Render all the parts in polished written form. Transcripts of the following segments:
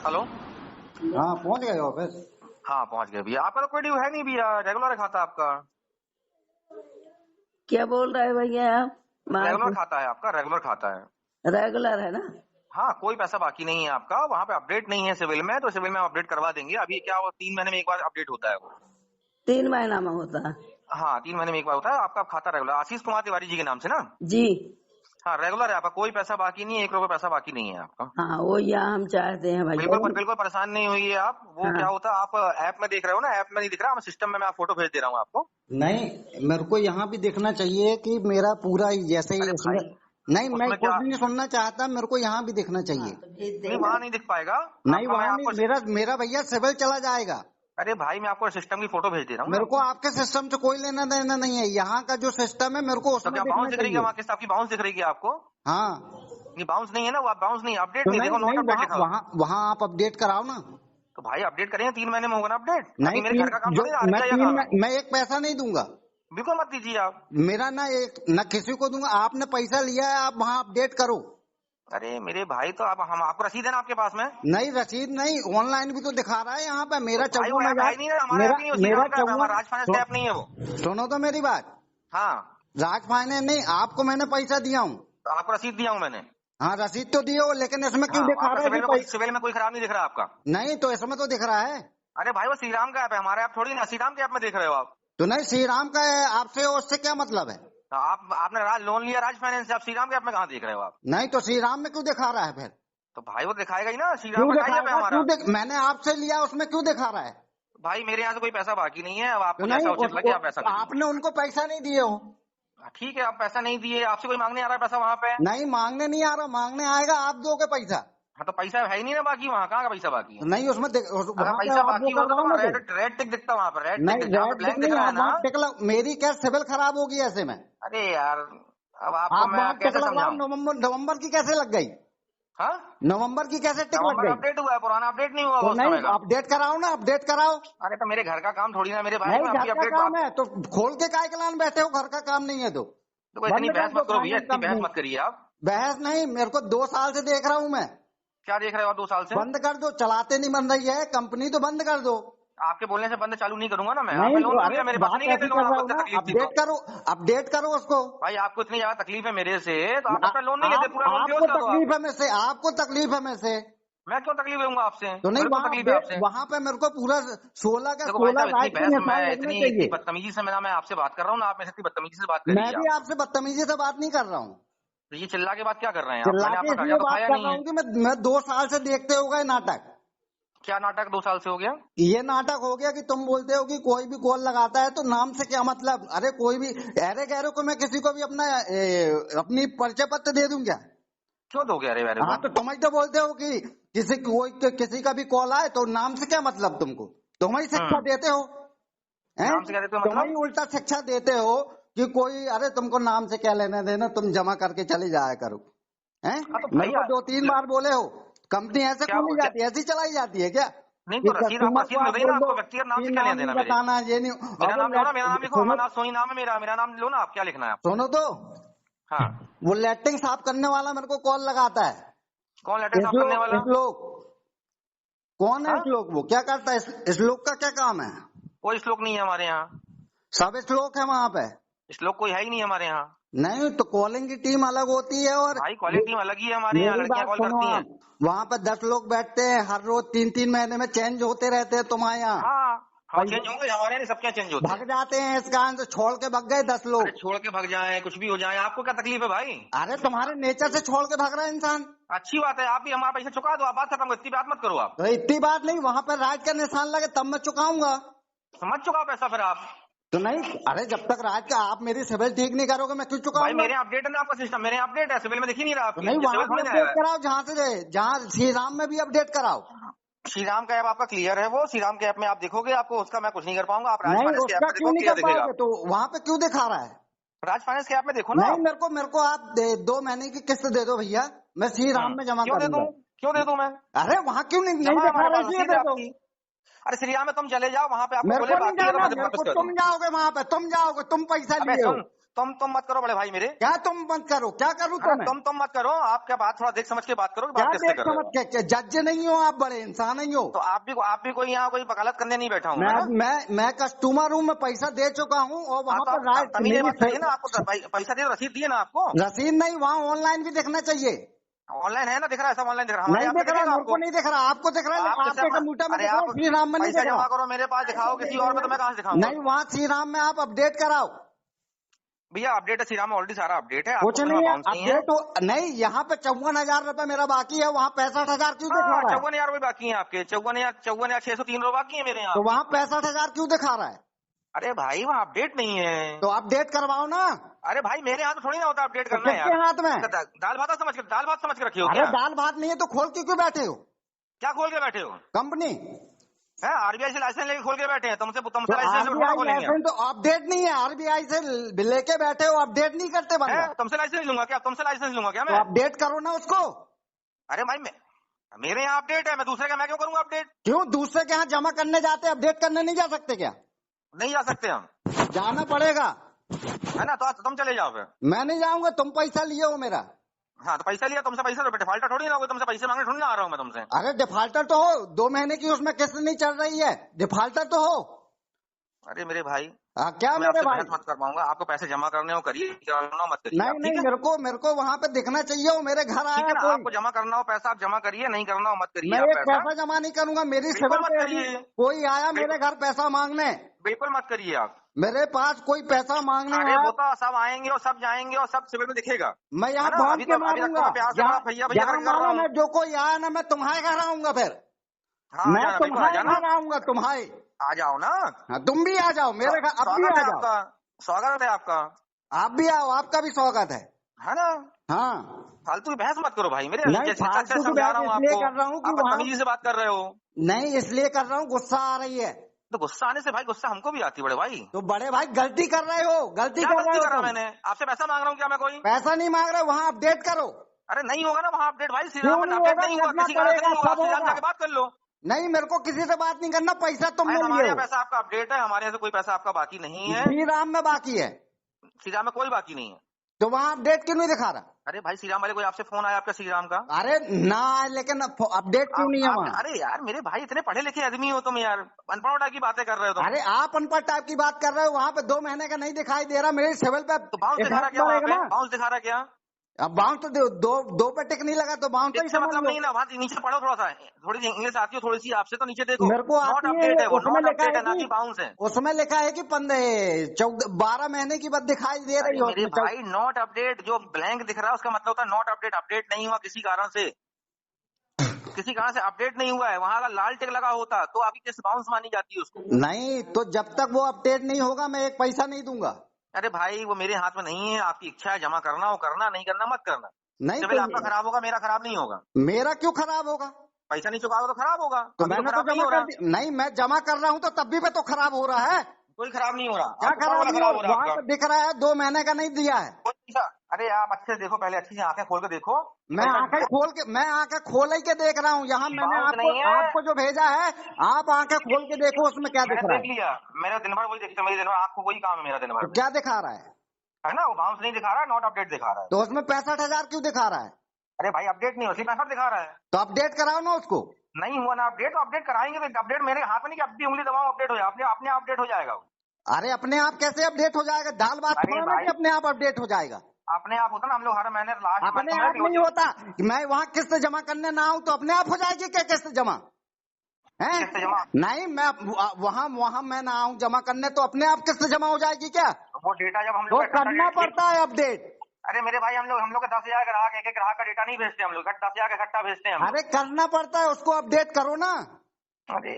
Hello. हाँ पहुंच गए ऑफिस। हाँ पहुंच गए भैया। आपका तो कोई ड्यू है नहीं भैया, रेगुलर खाता आपका। क्या बोल रहे हैं भैया आप? रेगुलर खाता है आपका, रेगुलर खाता है। रेगुलर है ना? हाँ, कोई पैसा बाकी नहीं है आपका। वहाँ पे अपडेट नहीं है सिविल में, तो सिविल में अपडेट करवा देंगे। अभी क्या वो 3 महीने में एक बार अपडेट होता है वो। 3 महीना में होता है? हाँ 3 महीने में एक बार होता है। आपका खाता रेगुलर आशीष कुमार तिवारी जी के नाम से ना? जी हाँ रेगुलर है आपका, कोई पैसा बाकी नहीं है, 1 रुपये पैसा बाकी नहीं है आपका। हाँ, वो यहाँ हम चाहते हैं भैया। बिल्कुल परेशान नहीं हुई है आप। वो क्या होता है, आप ऐप में देख रहे हो ना, ऐप में नहीं दिख रहा, सिस्टम में मैं फोटो भेज दे रहा हूँ आपको। नहीं मेरे को यहाँ भी देखना चाहिए कि मेरा पूरा जैसे ही अरे उसमें भाई, नहीं मैं उसमें कुछ क्या नहीं सुनना चाहता, मेरे को यहाँ भी देखना चाहिए। नहीं, वहाँ नहीं दिख पाएगा। नहीं वहाँ नहीं, मेरा भैया सिविल चला जाएगा। अरे भाई, मैं आपको सिस्टम की फोटो भेज दे रहा हूँ। मेरे को आपके सिस्टम से कोई लेना देना नहीं है। यहाँ का जो सिस्टम है मेरे को तो उसमें क्या बाउंस दिख रही है? चाहिए। वहाँ किस आपकी बाउंस दिख रही है आपको? हाँ ये बाउंस नहीं है ना, वो आप बाउंस नहीं, अपडेट तो नहीं देखो, नॉट अपडेट लिखा। वहाँ आप अपडेट कराओ ना। तो भाई अपडेट करेंगे, 3 महीने में होगा ना अपडेट। नहीं मेरे घर का काम थोड़ी ना, मैं एक पैसा नहीं दूंगा। बिल्कुल मत दीजिए आप। मेरा ना किसी को दूंगा। आपने पैसा लिया है, आप वहाँ अपडेट करो। अरे मेरे भाई, तो आप हम आपको रसीद है ना आपके पास में? नहीं रसीद नहीं, ऑनलाइन भी तो दिखा रहा है यहाँ पे। मेरा तो भाई वो ऐप है नहीं ना, हमारा ऐप नहीं है, मेरा हमारा राज फाइनेंस का ऐप नहीं है वो। सुनो तो मेरी बात। हाँ, राज फाइनेंस नहीं, आपको मैंने पैसा दिया हूँ। तो आपको रसीद दिया हूँ मैंने। हाँ रसीद तो दिए हो, लेकिन इसमें क्यों हाँ, दिखा आपका रहा है? सिविल में कोई खराब नहीं दिख रहा आपका? नहीं तो इसमें तो दिख रहा है। अरे भाई, वो श्री राम का ऐप है, हमारा ऐप थोड़ी ना। श्री राम के ऐप में देख रहे हो आप? तो नहीं श्री राम का है, आपसे उससे क्या मतलब है? तो आपने लोन लिया राज फाइनेंस से, आप श्री राम के ऐप में कहाँ देख रहे हो आप? नहीं तो श्री राम में क्यों दिखा रहा है फिर? तो भाई वो दिखाएगा ही ना, श्री राम का ऐप है हमारा। मैंने आपसे लिया, उसमें क्यों दिखा रहा है? भाई मेरे यहाँ से कोई पैसा बाकी नहीं है। अब आपको तो जैसा उचित लगे आप पैसा करिए। आपने उनको पैसा नहीं दिए हो। ठीक है, आप पैसा नहीं दिए, आपसे कोई मांगने आ रहा है पैसा वहाँ पे? नहीं मांगने नहीं आ रहा, मांगने आएगा, आप दोगे पैसा। हाँ तो पैसा है ही नहीं ना बाकी, वहाँ कहाँ का पैसा बाकी है? नहीं उसमें पैसा बाकी होता तो रेड टिक दिखता वहाँ पर, रेड टिक ब्लैंक दिख रहा है ना। मेरी क्या सिविल खराब होगी ऐसे में? अरे यार, अब आपको मैं कैसे समझाऊं? नवंबर की कैसे लग गई? हाँ, नवंबर की कैसे टिक लग गई? अपडेट हुआ है, पुराना अपडेट नहीं हुआ। तो नहीं अपडेट कराओ ना, अपडेट कराओ। अरे तो मेरे घर का काम थोड़ी ना मेरे भाई, घर का काम है तो खोल के काय के लान बैठे हो? घर का काम नहीं है तो इतनी बहस मत करो भैया, इतनी बहस मत करिए आप। बहस नहीं, मेरे को 2 साल से देख रहा हूँ मैं। क्या देख रहे हो आप 2 साल से? बंद कर दो, चलाते नहीं बन रही है कंपनी, तो बंद कर दो। आपके बोलने से बंद चालू नहीं करूंगा ना मैं। नहीं, लोन तो मेरे पास नहीं है, अपडेट करो उसको। भाई आपको इतनी ज्यादा तकलीफ है मेरे से, तो आप अपना लोन नहीं लेते, पूरा लोन आपको तकलीफ है मेरे से, आपको तकलीफ है मेरे से। मैं क्यों तकलीफ लूंगा आपसे? तो नहीं वहाँ पे मेरे को पूरा 16 का 16 इतनी बदतमीजी से मैं आपसे बात कर रहा हूँ ना, आप मेरे से बदतमीजी से बात कर रही है। मैं भी आपसे बदतमीजी से बात नहीं कर रहा हूँ। तो ये चिल्ला के बात क्या कर रहे हैं? चिल्ला के इसलिए बात कर रहा हूँ कि मैं 2 साल से देखते हो गए नाटक। क्या नाटक 2 साल से हो गया? ये नाटक हो गया कि तुम बोलते हो कि कोई भी कॉल लगाता है तो नाम से क्या मतलब? अरे कोई भी कह रहे को मैं किसी को भी अपनी परिचय पत्र दे दूं क्या? क्यों दोगे? अरे यार, हाँ तो तुम ही तो बोलते हो कि किसी का भी कॉल आए तो नाम से क्या मतलब? तुम ही शिक्षा देते हो, नाम से क्या देते हो मतलब? तुम ही उल्टा शिक्षा देते हो कि कोई अरे तुमको नाम से क्या लेना देना, तुम जमा करके चली जाया करो। मेरे को 2-3 बार बोले हो कंपनी ऐसे खोली जाती है, ऐसी चलाई जाती है क्या? नहीं तो रसीद मिल गई ना आपको, व्यक्तिगत नाम से क्या लेना देना? बताना ये नहीं। मेरा नाम लिखो, अमरनाथ सोनी नाम है मेरा नाम लो ना आप। क्या लिखना है आप? सुनो तो, हाँ, वो लैट्रिन साफ करने वाला मेरे को कॉल लगाता है। कौन लैट्रिन साफ करने वाला? कौन है श्लोक? वो क्या करता है? श्लोक का क्या काम है? कोई श्लोक नहीं है हमारे यहाँ। सब श्लोक है वहाँ पे? श्लोक कोई है ही नहीं हमारे यहाँ। नहीं तो कॉलिंग की टीम अलग होती है और भाई कॉलिंग टीम अलग ही है हमारे यहाँ, लड़कियां कॉल करती हैं। वहाँ पे 10 लोग बैठते हैं, हर रोज 3-3 महीने में चेंज होते रहते हैं तुम्हारे यहाँ। हाँ चेंज होंगे, हमारे यहाँ सब क्या चेंज होते हैं? भाग जाते हैं इस कारण से, छोड़ के भाग गए 10 लोग। छोड़ के भाग जाए, कुछ भी हो जाए, आपको क्या तकलीफ है भाई? अरे तुम्हारे नेचर से छोड़ के भाग रहा है इंसान। अच्छी बात है, आप भी हमारा पैसा चुका दो, आप बात खत्म करो, इतनी बात मत करो आप। तो इतनी बात नहीं, वहाँ पर राज का निशान लगे तब मैं चुकाऊंगा। समझ चुका पैसा फिर आप? तो नहीं, अरे जब तक राज का आप मेरी सिविल ठीक नहीं करोगे मैं क्यों चुकाऊंगा? भाई मेरे अपडेट है ना आपका सिस्टम, मेरे अपडेट है, सिविल में दिख ही नहीं रहा आपकी। नहीं वहाँ पे अपडेट कराओ, जहाँ श्री राम में भी अपडेट कराओ। श्री राम का ऐप आपका क्लियर है, वो श्री राम के ऐप में आप देखोगे, आपको उसका मैं कुछ नहीं कर पाऊंगा। आप राज नहीं फाइनेंस के ऐप उसका में क्यों नहीं कर पाओगे? तो वहाँ पे क्यों दिखा रहा है? राज फाइनेंस के ऐप में देखो ना। नहीं मेरे को आप 2 महीने की किस्त दे दो भैया, मैं श्री राम में जमा कर दूंगा। क्यों दे दूं मैं? अरे वहाँ क्यों नहीं दिखा रहा है? अरे श्री राम में तुम चले जाओ, वहाँ पे आपको मेरे को नहीं जाना, मेरे को तुम जाओगे वहाँ पे, तुम जाओगे, तुम पैसा लिए हो। तुम मत करो बड़े भाई मेरे। क्या तुम मत करो, क्या करूँ तो मैं? तुम मत करो। आप क्या बात थोड़ा देख समझ के बात करो, क्या बात कैसे देख कर रहे समझ हो? के? जज नहीं हो आप, बड़े इंसान नहीं हो। तो आप भी कोई यहाँ कोई वकालत करने नहीं बैठा हूँ मैं ना। मैं कस्टमर हूँ, मैं पैसा दे चुका हूँ और वहाँ तो पर आप तमीज से बात करिए ना। आपको मेरी पैसा दिए, रसीद दिए ना आपको। रसीद नहीं, वहाँ ऑनलाइन भी देखना चाहिए। ऑनलाइन है ना, दिख रहा है, सब ऑनलाइन दिख रहा है। हमारे नहीं यहाँ पे दिख रहा, दिखेगा मेरे को आपको? नहीं दिख रहा। आपको दिख रहा है, आप कैसे आपके कंप्यूटर में अरे दिख रहा आप है, श्री राम में नहीं पैसा दिख जमा रहा। करो, मेरे पास दिखाओ किसी और पे, तो मैं कहाँ से दिखाऊंगा? नहीं, वहाँ श्री राम में आप अपडेट कराओ। भैया अपडेट है, श्री राम में ऑलरेडी सारा अपडेट है। कुछ आपको नहीं है, बाउंस नहीं है। अपडेट हो नहीं। यहाँ पे 54,000 रुपए मेरा बाकी है, वहाँ 65,000 क्यों दिखा रहा है? 54,000 रुपए बाकी है आपके। 54,603 रुपए बाकी है मेरे यहाँ। तो वहाँ 65,000 क्यों दिखा रहा है? अरे भाई वहाँ अपडेट नहीं है। तो अपडेट करवाओ ना। अरे भाई मेरे यहाँ तो थोड़ी ना होता अपडेट तो करना किसके यार। हाथ में? दाल भात समझ के रखी हो अरे क्या? दाल भात नहीं है तो खोल के क्यों बैठे हो? क्या खोल के बैठे हो? कंपनी है आरबीआई से लाइसेंस लेके खोल के बैठे हैं। तुमसे तो लाइसेंस थोड़ा आरबीआई खोलेंगे हम। लाइसेंस तो अपडेट नहीं है, आरबीआई से लेके बैठे हो, अपडेट नहीं करते बंदा। तुमसे लाइसेंस लूंगा क्या? तुमसे लाइसेंस लूंगा क्या तो मैं? अपडेट करो ना उसको। अरे भाई मेरे यहाँ अपडेट है, मैं दूसरे का मैं क्यों करूंगा अपडेट? क्यों दूसरे के यहाँ जमा करने जाते, अपडेट करने नहीं जा सकते क्या? नहीं जा सकते हम। जाना पड़ेगा, है ना? तो तुम चले जाओ फिर। मैं नहीं जाऊंगा। तुम पैसा लिए हो मेरा। हाँ तो पैसा लिया तुमसे, पैसा डिफॉल्टर थोड़ी ना होगा। तुमसे पैसे मांगने थोड़ी ना आ रहा हूँ मैं तुमसे। अरे डिफॉल्टर तो हो, 2 महीने की उसमें किस्त नहीं चल रही है, डिफॉल्टर तो हो। अरे मेरे भाई क्या मैं मेरे आपसे भाई? बहस मत कर पाऊंगा। आपको पैसे जमा करने हो करिए, करना हो मत करिए। नहीं आप, नहीं, ठीक है? मेरे को वहाँ पे दिखना चाहिए वो मेरे घर ठीक आया है ना, कोई। आपको जमा करना हो पैसा आप जमा करिए, नहीं करना हो मत करिए मैं आप एक पैसा। पैसा जमा नहीं करूंगा। मेरी बिल्कुल सिविल मत पे करिए। कोई आया मेरे घर पैसा मांगने, बिल्कुल मत करिए आप। मेरे पास कोई पैसा मांगने अरे आया, वो तो सब आएंगे और सब जाएंगे और सब सिविल में दिखेगा। मैं यहाँ है ना? बांध अभी के तक तो मारूंगा। मैं प्यार से बड़ा भैया भैया करके कर रहा मालूम है, हूँ। जो कोई आया ना, मैं तुम्हारे घर आऊंगा फिर। हाँ मैं जाना बिल्कुल, आ तुम्हारे जाना, घर आऊंगा, तुम्हारे। आ जाओ ना। हाँ, तुम भी आ जाओ मेरे घर, अब भी स्वागत आ है जाओ। आपका, स्वागत है आपका। आप भी आओ, आपका भी स्वागत है ना? हाँ। फालतू की बहस मत करो भाई मेरे। नहीं, जैसे फालतू की समझा रहा हूँ बहस इसलिए आपको, कर रहा हूँ कि आप वहाँ बदतमीजी से बात कर रहे हो। नहीं, इसलिए कर रहा हूँ, गुस्सा आ रही है। तो गुस्सा आने से भाई, गुस्सा हमको भी आती है बड़े भाई। तो बड़े भाई गलती कर रहे हो, गलती क्या कर गलती रहे करा हो। मैंने? आपसे पैसा मांग रहा हूँ क्या मैं कोई? पैसा नहीं मांग रहे, वहाँ अपडेट करो। अरे नहीं होगा ना वहाँ अपडेट भाई। श्री क्यों राम में नहीं अपडेट होगा? नहीं हुआ, करना किसी कारण से पड़ेगा, नहीं हुआ। सब श्री राम होगा। जाके बात कर लो। नहीं, मेरे को किसी से बात नहीं करना, पैसा तुमने हमारे लिए यहाँ हो। पैसा आपका अपडेट है, हमारे यहाँ से कोई पैसा आपका बाकी नहीं है। श्री राम में बाकी है, श्री राम में कोई बाकी नहीं है। तो वहाँ अपडेट क्यों नहीं दिखा रहा? अरे भाई श्री राम वाले कोई आपसे फोन आया आपका श्री राम का? अरे ना, लेकिन अपडेट क्यों नहीं है वहाँ? अरे यार मेरे भाई इतने पढ़े लिखे आदमी हो तुम यार, अनपढ़ की बातें कर रहे हो तुम। अरे आप अनपढ़ टाइप की बात कर रहे हो, वहाँ पे 2 महीने का नहीं दिखाई दे रहा, मेरे सिविल पे तो बाउंस दिखा रहा क्या वहाँ पे? बाउंस दिखा रहा क्या? अब बाउंस तो दो पे टिक नहीं लगा, तो बाउंस तो ही समझ मतलब लो। नहीं ना, वहाँ नीचे पढ़ो थोड़ा सा, थोड़ी सी इंग्लिश आती हो थोड़ी सी आपसे, तो नीचे देखो। मेरे को नॉट आती अपडेट है वो, उसमें नॉट लिखा अपडेट है ना है कि कि बाउंस है। उसमें लिखा है कि 12 महीने की बात दिखाई दे रही हो। मेरे भाई नॉट अपडेट जो ब्लैंक दिख रहा है उसका मतलब होता है नॉट अपडेट। अपडेट नहीं हुआ किसी कारण से, किसी कारण से अपडेट नहीं हुआ है। वहां अगर लाल टिक लगा होता तो आपकी किस बाउंस मानी जाती है उसको? नहीं, तो जब तक वो अपडेट नहीं होगा मैं एक पैसा नहीं दूंगा। अरे भाई वो मेरे हाथ में नहीं है, आपकी इच्छा है जमा करना हो करना, नहीं करना मत करना। नहीं सिविल तो आपका खराब होगा, मेरा खराब नहीं होगा। मेरा क्यों खराब होगा? पैसा नहीं चुकाओगे तो खराब होगा। तो अभी मैंने तो खराब नहीं जमा हो कर रहा, दिया। नहीं, मैं जमा कर रहा हूँ तो तब भी पे तो खराब हो रहा है। कोई खराब नहीं हो रहा। क्या आपको खराब वाला नहीं खराब हो हो रहा है वहाँ आपका। पे दिख रहा है 2 महीने का नहीं दिया है। कोई पैसा, अरे आप अच्छे से देखो, पहले अच्छी से आंखें खोल के देखो। मैं आंखें खोल ही के देख रहा हूँ। यहाँ मैंने बाउंस नहीं है। आपको जो भेजा है, आप आंखें खोल के देखो उसमें क्या दिख मैंने रहा देख है। लिया, मेरा दिन भर वही देखता, मेरे दिन भर आपको वही काम है मेरा दिन भर। तो क्या दिखा रहा है ना? वो बाउंस नहीं दिखा रहा है, नॉट अपडेट दिखा रहा है। तो उसमें 65,000 क्यों दिखा रहा है? अरे भाई अपडेट नहीं हो, सिर्फ पैसा दिखा रहा है। तो अपडेट कराओ ना उसको। नहीं हुआ ना अपडेट, तो अपडेट कराएंगे तो अपडेट मेरे हाथ में नहीं कि अब भी उंगली दबाओ अपडेट हो जाए, अपने आप अपडेट हो जाएगा वो। अरे अपने आप कैसे अपडेट हो जाएगा? दाल बात अरे थोड़ा ना भाई, कि अपने आप अपडेट हो जाएगा। अपने आप होता ना, हम लोग हर महीने लास्ट अपने आप नहीं होता। मैं वहाँ किस्त जमा करने ना आऊँ तो अपने आप हो जाएगी क्या किस्त जमा? है जमा। नहीं, मैं वहाँ मैं ना आऊँ जमा करने तो अपने आप किस्त जमा हो जाएगी क्या? वो डेटा जब हम तो लोग करना पड़ता है अपडेट। अरे मेरे भाई हम लोग का 10,000 ग्राहक, एक ग्राहक का डेटा नहीं भेजते हम लोग, 10,000 का इकट्ठा भेजते हैं हम। अरे करना पड़ता है, उसको अपडेट करो ना। अरे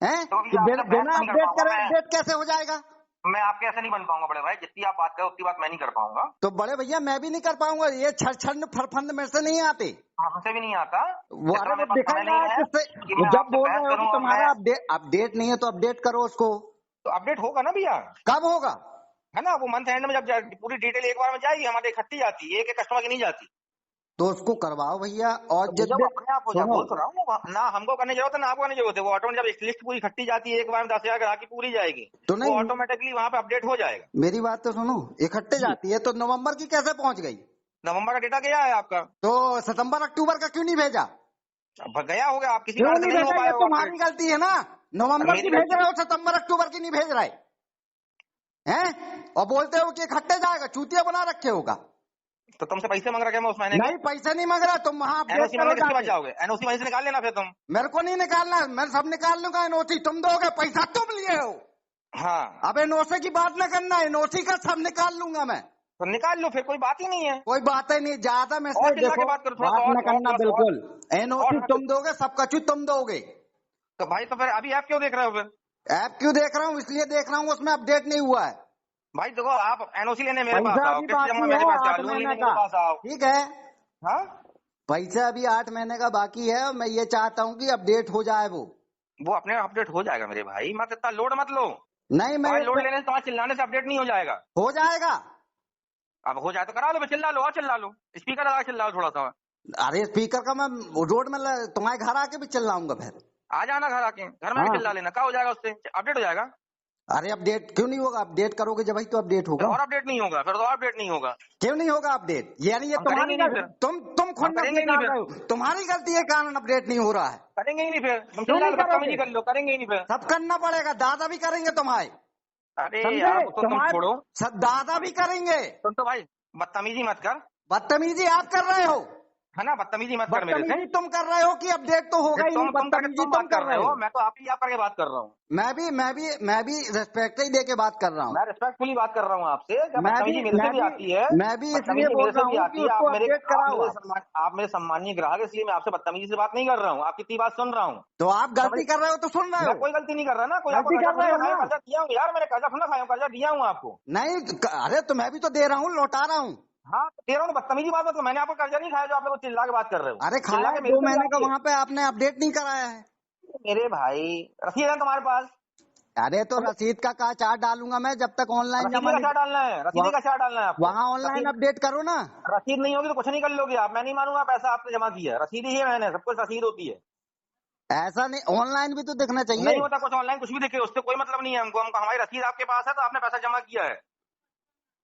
है बिना अपडेट करे अपडेट कैसे हो जाएगा? मैं आपके ऐसे नहीं बन पाऊंगा बड़े भाई, जितनी आप बात करो उतनी बात मैं नहीं कर पाऊंगा। तो बड़े भैया मैं भी नहीं कर पाऊंगा, ये छड़ फरफंद मेरे से नहीं आते। हमसे भी नहीं आता वो। अरे दिखा नहीं है किससे जब बोल रहे हो कि तुम्हारा अपडेट नहीं है तो अपडेट करो उसको। तो अपडेट होगा ना भैया। कब होगा? है ना, वो मंथ एंड में जब पूरी डिटेल एक बार में जाएगी, हमारे इकट्ठी जाती है, एक कस्टमर की नहीं जाती। तो उसको करवाओ भैया। और तो जब जब अपने आप हो जाए, सुनो, बोल तो रहा हूँ ना, हमको करने की जरूरत है ना आपको करने की जरूरत है। वो ऑटोमेटिक जब लिस्ट पूरी इकट्ठी जाती है, एक बार में 10,000 ग्राहकी पूरी जाएगी, तो वो नहीं, ऑटोमेटिकली वहां पे अपडेट हो जाएगा। मेरी बात तो सुनो, इकट्ठे जी, जाती है तो नवंबर की कैसे पहुंच गई? नवंबर का डेटा गया है आपका, तो सितंबर अक्टूबर का क्यों नहीं भेजा? अब गया होगा, आप किसी क्यों कारण से नहीं नहीं हो भेजा? ये पाया होगा तुम्हारी अपडेट। गलती है ना। नवंबर की मेरी भेज गलती रहे हो, सितंबर अक्टूबर की नहीं भेज रहे हैं, और बोलते हो कि इकट्ठे जाएगा। चूतिया बना रखे होगा। तो तुमसे पैसे मांग रखे मैं उस महीने के। नहीं, पैसे नहीं मांग रहा, तुम वहां अपडेट एनओसी करो मांगने किसके पास जाके। जाओगे? एनओसी वहीं से निकाल लेना फिर तुम। मेरे को नहीं निकालना, मैं सब निकाल लूंगा। एनओसी तुम दोगे, पैसा तुम लिए हो। हाँ, अब एनओसी की बात न करना, एनओसी का सब निकाल लूंगा मैं। तो निकाल लो फिर, कोई बात ही नहीं है। कोई बात ही नहीं, ज्यादा में और से चिल्ला के देखो, बात करो थोड़ा बात सा, न करना थोड़ा सा बिल्कुल। और एनओसी तुम दोगे, सब कछु तुम दोगे। तो भाई तो फिर अभी आप क्यों देख रहे हो फिर? ऐप क्यों देख रहा हूँ? इसलिए देख रहा हूँ, उसमें अपडेट नहीं हुआ है। भाई देखो, आप एनओसी लेने मेरे पास पैसा आओ, अभी किस्त जमा बाकी मेरे है पास 8 चालू है, महीने लेने का, मेरे पास आओ। ठीक है। हाँ, पैसा अभी 8 महीने का बाकी है, और मैं ये चाहता हूँ कि अपडेट हो जाए वो अपने अपडेट हो जाएगा मेरे भाई, मत इतना लोड मत लो। नहीं मैं तुम्हारे लोड लेने से, तुम्हारे चिल्लाने से अपडेट नहीं हो जाएगा। हो जाएगा। अब हो जाए तो करा लो, फिर चिल्ला लो और चिल्ला लो, स्पीकर लगा के चिल्लाओ थोड़ा सा। अरे स्पीकर का मैं रोड में तुम्हारे घर आके भी चिल्लाऊंगा फिर। आ जाना घर आके, घर में आके हाँ, चिल्ला लेना, क्या हो जाएगा उससे? अपडेट हो जाएगा। अरे अपडेट क्यों नहीं होगा? अपडेट करोगे जब ही तो अपडेट फिर होगा। और अपडेट नहीं होगा, फिर तो और अपडेट नहीं होगा। क्यों नहीं होगा अपडेट? यानी ये हम तुम्हारी करेंगे नहीं गलती, फिर, तुम हम खुद करेंगे ही नहीं निकाल फिर, रहे हो, तुम्हारी गलती है, कारण अपडेट नहीं हो रहा है। करेंगे ही नहीं फिर। तुम क्यों चिल्ला नहीं लो, करोगे? बदतमीजी कर लो, करेंगे ही नहीं फिर। सब करना पड़ेगा, दादा भी करेंगे तुम्हारे। अरे समझे? यार वो तो तुम तुम्हारे छोड़ो, सब दादा भी करेंगे। तुम तो भाई बदतमीजी मत कर, बदतमीजी आप कर रहे हो। है ना, बदतमीजी मत कर मेरे से। बदतमीजी तुम कर रहे हो कि अपडेट तो होगा ही नहीं, तुम करके बदतमीजी तुम तुम बात कर कर रहे रहे हो, हो। मैं तो आप ही आप करके बात कर रहा हूँ। मैं भी रिस्पेक्ट ही दे के बात कर रहा हूँ। मैं रिस्पेक्टफुली बात कर रहा हूँ आपसे। जब मैं भी बदतमीजी मेरे से भी आती है, मैं भी इसलिए बदतमीजी बोल मेरे से रहा भी हूँ कि आती है। उसको अपडेट कराओ आप। आप मेरे सम्मानीय ग्राहक, इसलिए मैं आपसे बदतमीजी से बात नहीं कर रहा हूँ, आपकी इतनी बात सुन रहा हूँ। तो आप गलती कर रहे हो तो सुन रहे मैं हो। कोई गलती नहीं कर रहा ना, कोई आपको गलती कर्जा कर थोड़ी रहे ना हो खाया, ना। कर्जा दिया हूँ यार, मैंने कर्जा थोड़ा खाया हूँ, कर्जा दिया हूँ आपको। नहीं, अरे तो मैं भी तो दे रहा हूँ, लौटा रहा हूँ। हाँ, तो दे रहा हूँ, बदतमीजी बात मत करो। मैंने आपको कर्जा नहीं खाया जो आप लोग चिल्ला के बात कर रहे हो। अरे चिल्ला खाया के मेरे 2 से भी महीने का, आती है। वहां पे आपने अपडेट नहीं कराया है। मेरे भाई रसीद है तुम्हारे पास? अरे तो रसीद का चार्ज डालूंगा मैं, जब तक ऑनलाइन रसीदी जमा का नहीं। चार्ट डालना है, रसीदी का चार्ट डालना है आपको। वहाँ ऑनलाइन रसीद, अपडेट करो ना। रसीद नहीं होगी तो कुछ नहीं कर लोगे आप। मैं नहीं मानूंगा पैसा आपने जमा किया है, रसीद ही है, मैंने सब कुछ रसीद होती है। ऐसा नहीं, ऑनलाइन भी तो दिखना चाहिए। नहीं होता कुछ ऑनलाइन, कुछ भी दिखे, उससे कोई मतलब नहीं है हमको। हमारी रसीद आपके पास है तो आपने पैसा जमा किया है।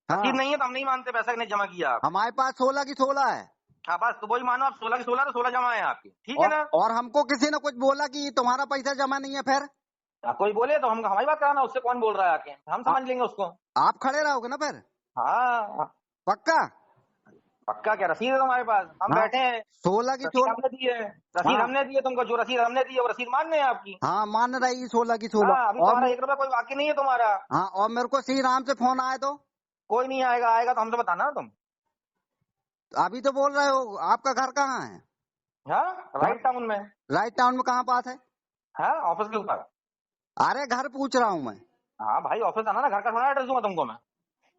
हाँ, रसीद नहीं है तो हम नहीं मानते पैसा नहीं जमा किया आप। हमारे पास 16 की 16 है। हाँ बस, तो वही मानो आप 16 की 16, तो 16 जमा है आपकी, ठीक है ना। और हमको किसी ने कुछ बोला कि तुम्हारा पैसा जमा नहीं है, फिर कोई बोले तो हम हमारी बात कराना, उससे कौन बोल रहा है आके, हम समझ लेंगे उसको। आप खड़े रहोगे ना फिर? हाँ, पक्का? पक्का क्या रसीद है तुम्हारे पास? हम हाँ, बैठे हैं, 16 की रसीद 16। हमने दी है, रसीद हाँ, हमने दी है तुमको। जो रसीद हमने दी है वो रसीद मानने है आपकी। हाँ मान रही 16 की 16। हाँ, अभी और तुम्हारा 1 रुपया कोई बाकी नहीं है तुम्हारा। हाँ, और मेरे को श्री राम से फोन आए तो? कोई नहीं आएगा, आएगा तो हमसे बताना ना तुम। अभी तो बोल रहे हो आपका घर कहाँ है? हाँ, राइट टाउन में। राइट टाउन में कहाँ पास है? हाँ, ऑफिस के ऊपर। अरे घर पूछ रहा हूँ मैं। हाँ भाई, ऑफिस आना ना, घर का थोड़ा एड्रेस दूंगा तुमको मैं।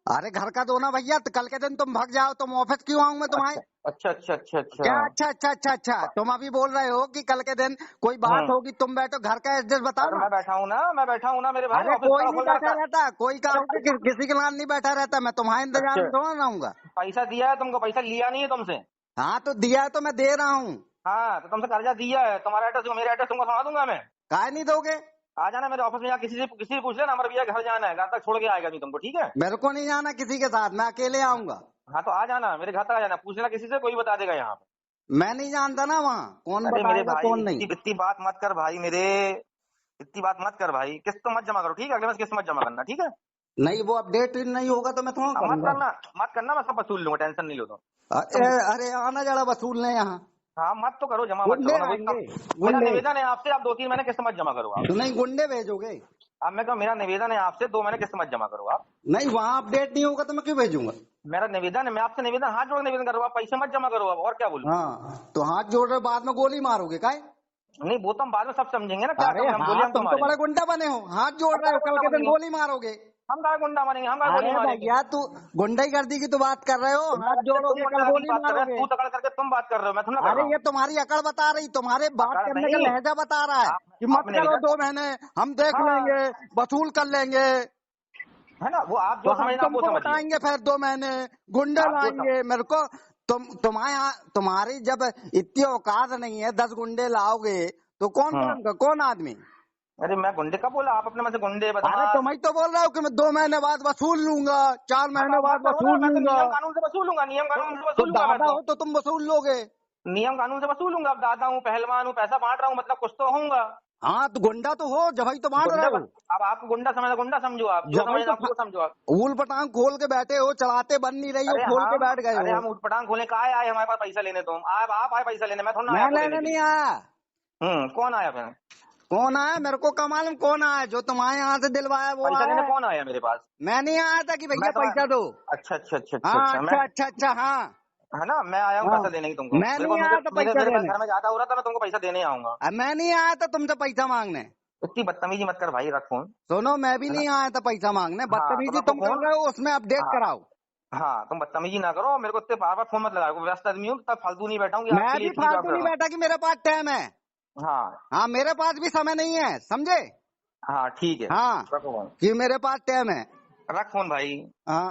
अरे घर का दो ना भैया, तो कल के दिन तुम भाग जाओ, तुम ऑफिस क्यों आऊँ मैं तुम्हारे? अच्छा अच्छा अच्छा अच्छा क्या अच्छा। अच्छा? तुम अभी बोल रहे हो कि कल के दिन कोई बात होगी, तुम बैठो, घर का एड्रेस बताओ अरे ना। मैं बैठा हूँ ना, मैं बैठा हूँ ना मेरे भाई, अरे ऑफिस कोई का नहीं खुल बैठा जाता। रहता, कोई काम से किसी के लाल नहीं बैठा रहता, मैं तुम्हारे इंतजार में थोड़ा रहूंगा। पैसा दिया है तुमको, पैसा लिया नहीं है तुमसे। हाँ तो दिया है तो मैं दे रहा हूँ। हाँ, तो तुमसे कर्जा दिया है, तुम्हारा एड्रेस मेरा एड्रेस तुमको सुना दूंगा मैं। काहे नहीं दोगे? आ जाना मेरे ऑफिस में, या किसी से पूछ लेना, हमारे भैया घर जाना है, घर तक छोड़ के आएगा नहीं तुमको, ठीक है। मेरे को नहीं जाना किसी के साथ, मैं अकेले आऊंगा। हाँ तो आ जाना मेरे घर तक, आ जाना, पूछ लेना किसी से, कोई बता देगा यहाँ पे। मैं नहीं जानता ना वहाँ कौन अरे मेरे बताएगा भाई, कौन नहीं। इतनी बात मत कर भाई मेरे, इतनी बात मत कर भाई। किस्त तो मत जमा करो, ठीक है, अगले मास किस्त मत जमा करना, ठीक है। नहीं, वो अपडेट नहीं होगा तो मैं थोड़ा मत करूंगा। करना, मत करना, मैं सब वसूल लूंगा, टेंशन नहीं लो तुम। अरे आना जरा वसूलने यहाँ। हाँ, मत तो करो, जमा मत गुंडे करो ना, वही आएंगे, मेरा गुंडे। निवेदन है आपसे, आप 2-3 महीने किस्त मत जमा करो आप। तो नहीं, गुंडे भेजोगे? अब मैं कहूँ, मेरा निवेदन है आपसे, 2 महीने किस्त मत जमा करो आप। नहीं, वहाँ अपडेट नहीं होगा तो मैं क्यों भेजूंगा? मेरा निवेदन है, मैं आपसे निवेदन, हाथ जोड़ निवेदन करो, आप पैसे मत जमा करो आप, और क्या बोलूं। हाँ, तो हाथ जोड़ रहे, बाद में गोली मारोगे काय? नहीं, वो तो हम बाद में सब समझेंगे ना, क्या अरे हम बोले हाँ, हम तुम तो बड़े गुंडा बने हो, हाथ जोड़ रहे हो, कल के दिन गोली मारोगे। हम गाय गुंडा मारेंगे, हम गाय अरे गोली मारेंगे। भैया, तू गुंडागर्दी की तो बात कर रहे हो, हाथ जोड़ोगे कल गोली मारोगे। तू तकड़ करके तुम बात कर रहे हो, मैं थोड़ा कर अरे रहा हूँ। ये तुम्हारी अकड़ बता रही, तुम्हारे बात अकड़ करने का नहीं। लहजा बता रहा है कि मत आपने करो, निवेदन- 2 महीने हम देख हाँ। लेंगे, वसूल कर लेंगे, है ना, वो आप तो जो हम समझना आप वो तुमको समझिए। बताएंगे फिर 2 महीने गुंडे आप जो लाएंगे मेरे को। तुम्हारी जब इतनी औकात नहीं है, 10 गुंडे लाओगे तो कौन आदमी? अरे मैं गुंडे का बोला? आप अपने में से गुंडे बदमाश। अरे तुम ही तो बोल रहे हो कि मैं 2 महीने बाद वसूल लूंगा, 4 महीने बाद वसूल लूंगा। नियम कानून से वसूलूंगा, नियम कानून से तो वसूलूंगा। दादा हो तो तुम वसूल लोगे। नियम कानून से वसूलूंगा। अब दादा हूँ, पहलवान हूँ, पैसा बांट रहा हूँ, मतलब कुछ तो होऊंगा। हाँ तो गुंडा तो हो, जब ही तो बांट रहे हो। अब आप गुंडा समझो, आप जो समझो आप वो समझो। आप ऊल पटांग खोल के बैठे हो, चलाते बन नहीं रही हो, खोल के बैठ गए हो। अरे हम ऊट पटांग खोले कहा आए हमारे पास पैसा लेने? तुम आप आए पैसा लेने, मैं थोड़ा मैं लेने नहीं आया। कौन आया फिर? कौन आया मेरे को का मालूम? कौन आया? जो तुम्हारे यहाँ से दिलवाया वो पैसा आया। लेने कौन आया मेरे पास? मैं नहीं आया था कि भैया पैसा दो। अच्छा अच्छा अच्छा हाँ अच्छा हाँ है ना, मैं आया हूँ पैसा देने की तुमको। मैं नहीं आया था पैसा देने। घर में ज्यादा हो रहा था, मैं तुमको पैसा देने आऊंगा। मैं नहीं आया था तुमसे पैसा मांगने। इतनी बदतमीजी मत कर भाई, रख फोन। सुनो, मैं भी नहीं आया था पैसा मांगने। बदतमीजी तुम कर रहे हो, उसमें अपडेट कराओ। हाँ तुम बदतमीजी ना करो, मेरे को इतने बार बार फोन मत लगाओ। व्यस्त आदमी हूँ, तब फालतू नहीं बैठा हूँ। मैं भी फालतू नहीं बैठा कि मेरे पास टाइम है। हाँ मेरे पास भी समय नहीं है, समझे? हाँ ठीक है। हाँ रखो कि मेरे पास टाइम है। रख फोन भाई। हाँ